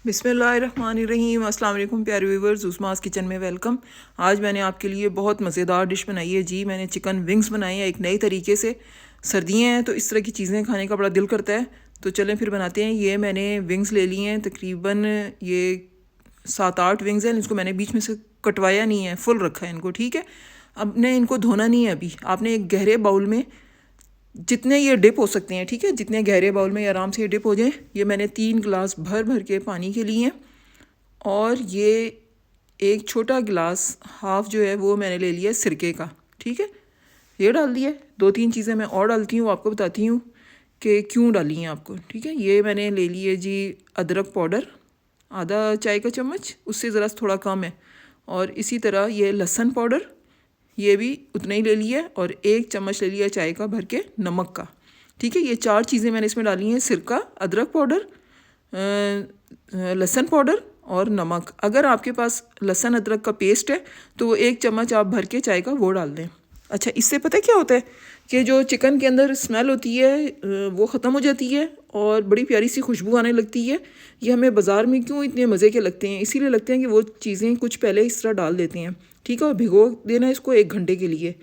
बिस्मिल्लाहिर्रहमानिर्रहीम। अस्सलाम वालेकुम प्यारे व्यूवर्स, उस्मास किचन में वेलकम। आज मैंने आपके लिए बहुत मज़ेदार डिश बनाई है जी। मैंने चिकन विंग्स बनाए हैं एक नई तरीके से। सर्दियाँ हैं तो इस तरह की चीज़ें खाने का बड़ा दिल करता है, तो चलें फिर बनाते हैं। ये मैंने विंग्स ले लिए हैं, तकरीबन ये 7-8 विंग्स हैं। इसको मैंने बीच में से कटवाया नहीं है, फुल रखा है इनको, ठीक है। अब ने इनको धोना नहीं है। अभी आपने एक गहरे बाउल में जितने ये डिप हो सकते हैं, ठीक है, जितने गहरे बाउल में आराम से ये डिप हो जाए। ये मैंने 3 गिलास भर भर के पानी के लिए हैं, और ये एक छोटा गिलास हाफ जो है वो मैंने ले लिया सिरके का, ठीक है। ये डाल दिया। 2-3 चीज़ें मैं और डालती हूँ, आपको बताती हूँ कि क्यों डाली हैं आपको, ठीक है। ये मैंने ले लिए जी अदरक पाउडर, आधा चाय का चम्मच, उससे ज़रा थोड़ा कम है। और इसी तरह ये लहसुन पाउडर, ये भी उतना ही ले लिया। और 1 चम्मच ले लिया चाय का भर के नमक का, ठीक है। ये 4 चीज़ें मैंने इसमें डाली हैं, सिरका, अदरक पाउडर, लहसुन पाउडर और नमक। अगर आपके पास लहसुन अदरक का पेस्ट है तो वो 1 चम्मच आप भर के चाय का वो डाल दें। अच्छा, इससे पता है क्या होता है कि जो चिकन के अंदर स्मेल होती है वो ख़त्म हो जाती है और बड़ी प्यारी सी खुशबू आने लगती है। ये हमें बाज़ार में क्यों इतने मज़े के लगते हैं, इसीलिए लगते हैं कि वो चीज़ें कुछ पहले इस तरह डाल देते हैं, ठीक है। और भिगो देना इसको 1 घंटे के लिए,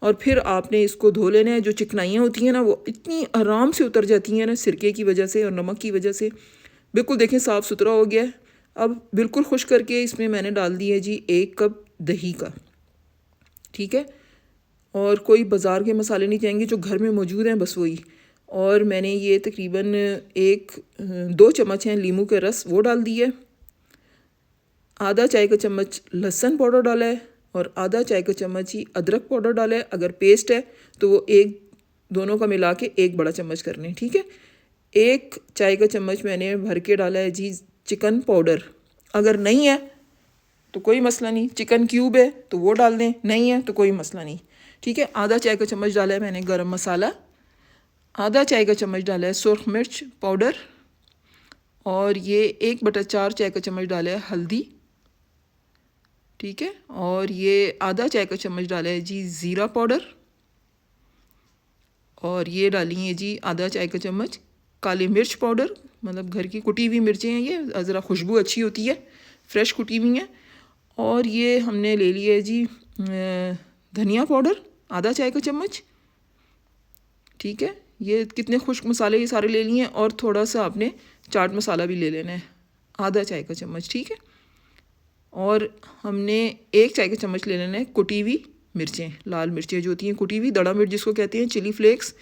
और फिर आपने इसको धो लेना है। जो चिकनाइयाँ होती हैं ना वो इतनी आराम से उतर जाती हैं ना सिरके की वजह से और नमक की वजह से। बिल्कुल देखें साफ़ सुथरा हो गया है। अब बिल्कुल खुश करके इसमें मैंने डाल दिया जी 1 कप दही का, ठीक है। और कोई बाज़ार के मसाले नहीं चाहेंगे, जो घर में मौजूद हैं बस वही। और मैंने ये तकरीबन 2 चम्मच हैं लीमू के रस, वो डाल दिए। आधा चाय का चम्मच लहसुन पाउडर डाला है और आधा चाय का चम्मच ही अदरक पाउडर डाला है। अगर पेस्ट है तो वो दोनों का मिला के 1 बड़ा चम्मच करने, ठीक है। 1 चाय का चम्मच मैंने भर के डाला है जी चिकन पाउडर। अगर नहीं है तो कोई मसला नहीं, चिकन क्यूब है तो वो डाल दें, नहीं है तो कोई मसला नहीं, ठीक है। आधा चाय का चम्मच डाला है मैंने गरम मसाला, आधा चाय का चम्मच डाला है सुरख मिर्च पाउडर, और ये 1/4 चाय का चम्मच डाला है हल्दी, ठीक है। और ये आधा चाय का चम्मच डाला है जी ज़ीरा पाउडर, और ये डाली है जी आधा चाय का चम्मच काली मिर्च पाउडर, मतलब घर की कुटी हुई मिर्चें हैं ये, ज़रा खुशबू अच्छी होती है, फ्रेश कुटी हुई हैं। और ये हमने ले लिया है जी धनिया पाउडर, आधा चाय का चम्मच, ठीक है। ये कितने खुश्क मसाले ये सारे ले लिए हैं। और थोड़ा सा आपने चाट मसाला भी ले लेना है, आधा चाय का चम्मच, ठीक है। और हमने 1 चाय का चम्मच ले लेना है कुटी हुई मिर्चें, लाल मिर्चें जो होती हैं कुटी हुई, दड़ा मिर्च जिसको कहते हैं, चिली फ्लेक्स,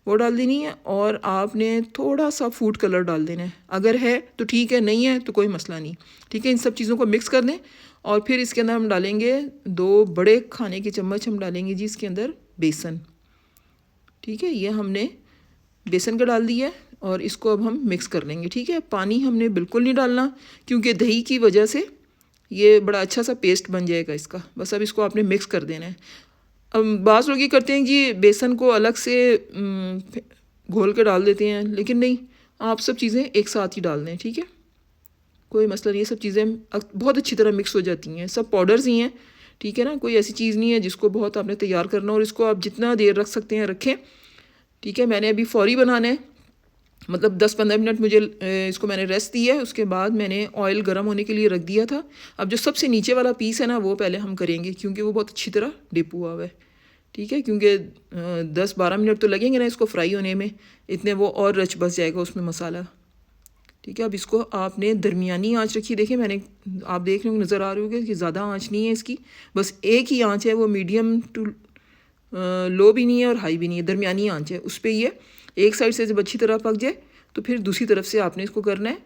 वो डाल देनी है। और आपने थोड़ा सा फूड कलर डाल देना है, अगर है तो ठीक है, नहीं है तो कोई मसला नहीं, ठीक है। इन सब चीज़ों को मिक्स कर दें। और फिर इसके अंदर हम डालेंगे 2 बड़े खाने के चम्मच हम डालेंगे जी इसके अंदर बेसन, ठीक है। ये हमने बेसन का डाल दिया है और इसको अब हम मिक्स कर लेंगे, ठीक है। पानी हमने बिल्कुल नहीं डालना, क्योंकि दही की वजह से ये बड़ा अच्छा सा पेस्ट बन जाएगा इसका। बस अब इसको आपने मिक्स कर देना है। अब बाज़ लोग ये करते हैं जी बेसन को अलग से घोल के डाल देते हैं, लेकिन नहीं, आप सब चीज़ें एक साथ ही डाल दें, ठीक है। कोई मसला नहीं है, सब चीज़ें बहुत अच्छी तरह मिक्स हो जाती हैं, सब पाउडर्स ही हैं, ठीक है ना। कोई ऐसी चीज़ नहीं है जिसको बहुत आपने तैयार करना, और इसको आप जितना देर रख सकते हैं रखें, ठीक है। मैंने अभी फ़ौरी बनाना है, मतलब 10-15 मिनट मुझे इसको मैंने रेस्ट दिया है। उसके बाद मैंने ऑयल गर्म होने के लिए रख दिया था। अब जो सबसे नीचे वाला पीस है ना वो पहले हम करेंगे, क्योंकि वो बहुत अच्छी तरह डिप हुआ हुआ है, ठीक है। क्योंकि 10-12 मिनट तो लगेंगे ना इसको फ्राई होने में, इतने वो और रच बस जाएगा उसमें मसाला, ठीक है। अब इसको आपने दरमियानी आंच रखी, देखिए मैंने, आप देख रहे हो, नज़र आ रहे होगे कि ज़्यादा आंच नहीं है इसकी, बस एक ही आंच है, वो मीडियम टू लो भी नहीं है और हाई भी नहीं है, दरमियानी आंच है। उस पर ये एक साइड से जब अच्छी तरह पक जाए तो फिर दूसरी तरफ से आपने इसको करना है,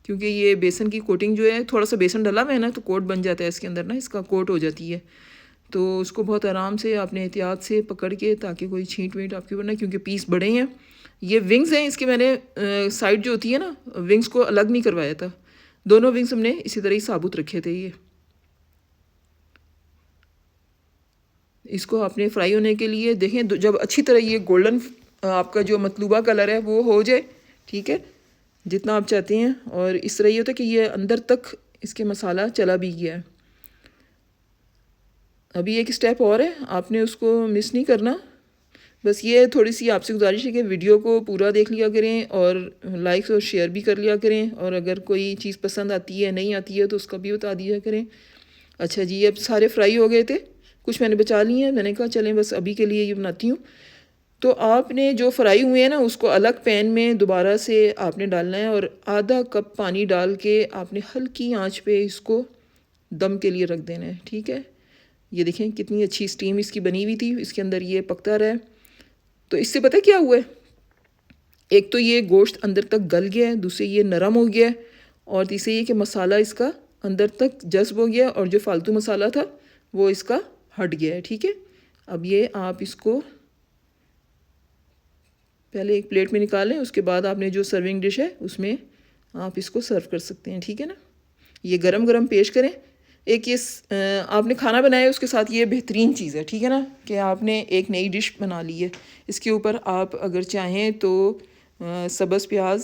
क्योंकि ये बेसन की कोटिंग जो है, थोड़ा सा बेसन डला हुआ है ना तो कोट बन जाता है इसके अंदर ना, इसका कोट हो जाती है। तो उसको बहुत आराम से आपने एहतियात से पकड़ के, ताकि कोई छींट वींट आपके ऊपर ना, क्योंकि पीस बड़े हैं। ये विंग्स हैं इसके, मैंने साइड जो होती है ना विंग्स को अलग नहीं करवाया था, दोनों विंग्स हमने इसी तरह ही साबुत रखे थे। ये इसको आपने फ्राई होने के लिए देखें, जब अच्छी तरह ये गोल्डन आपका जो मतलूबा कलर है वो हो जाए, ठीक है, जितना आप चाहते हैं। और इस तरह ये होता है कि ये अंदर तक इसके मसाला चला भी गया है। अभी एक स्टेप और है, आपने उसको मिस नहीं करना, बस ये थोड़ी सी आपसे गुजारिश है कि वीडियो को पूरा देख लिया करें और लाइक्स और शेयर भी कर लिया करें, और अगर कोई चीज़ पसंद आती है नहीं आती है तो उसका भी बता दिया करें। अच्छा जी, अब सारे फ्राई हो गए थे, कुछ मैंने बचा लिए हैं, मैंने कहा चलें बस अभी के लिए ये बनाती हूँ। तो आपने जो फ्राई हुए हैं ना उसको अलग पैन में दोबारा से आपने डालना है, और आधा कप पानी डाल के आपने हल्की आंच पे इसको दम के लिए रख देना है। ठीक है, ये देखें कितनी अच्छी स्टीम इसकी बनी हुई थी, इसके अंदर ये पकता रहा है। तो इससे पता क्या हुआ है, एक तो ये गोश्त अंदर तक गल गया है, दूसरे ये नरम हो गया है, और तीसरे ये कि मसाला इसका अंदर तक जज्ब हो गया है और जो फालतू मसाला था वो इसका हट गया है। ठीक है, अब ये आप इसको पहले एक प्लेट में निकालें, उसके बाद आपने जो सर्विंग डिश है उसमें आप इसको सर्व कर सकते हैं। ठीक है ना, ये गरम गरम पेश करें। एक ये आपने खाना बनाया उसके साथ ये बेहतरीन चीज़ है। ठीक है ना, कि आपने एक नई डिश बना ली है, इसके ऊपर आप अगर चाहें तो सब्ज़ प्याज,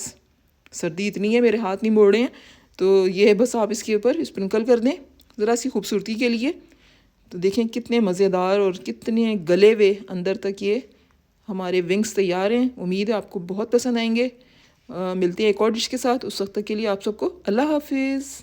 सर्दी इतनी है मेरे हाथ नहीं मोड़ रहे हैं, तो ये बस आप इसके ऊपर स्प्रिंकल कर दें ज़रा सी खूबसूरती के लिए। तो देखें कितने मज़ेदार और कितने गले हुए अंदर तक ये हमारे विंग्स तैयार हैं। उम्मीद है आपको बहुत पसंद आएंगे। मिलते हैं एक और डिश के साथ, उस वक्त तक के लिए आप सबको अल्लाह हाफिज़।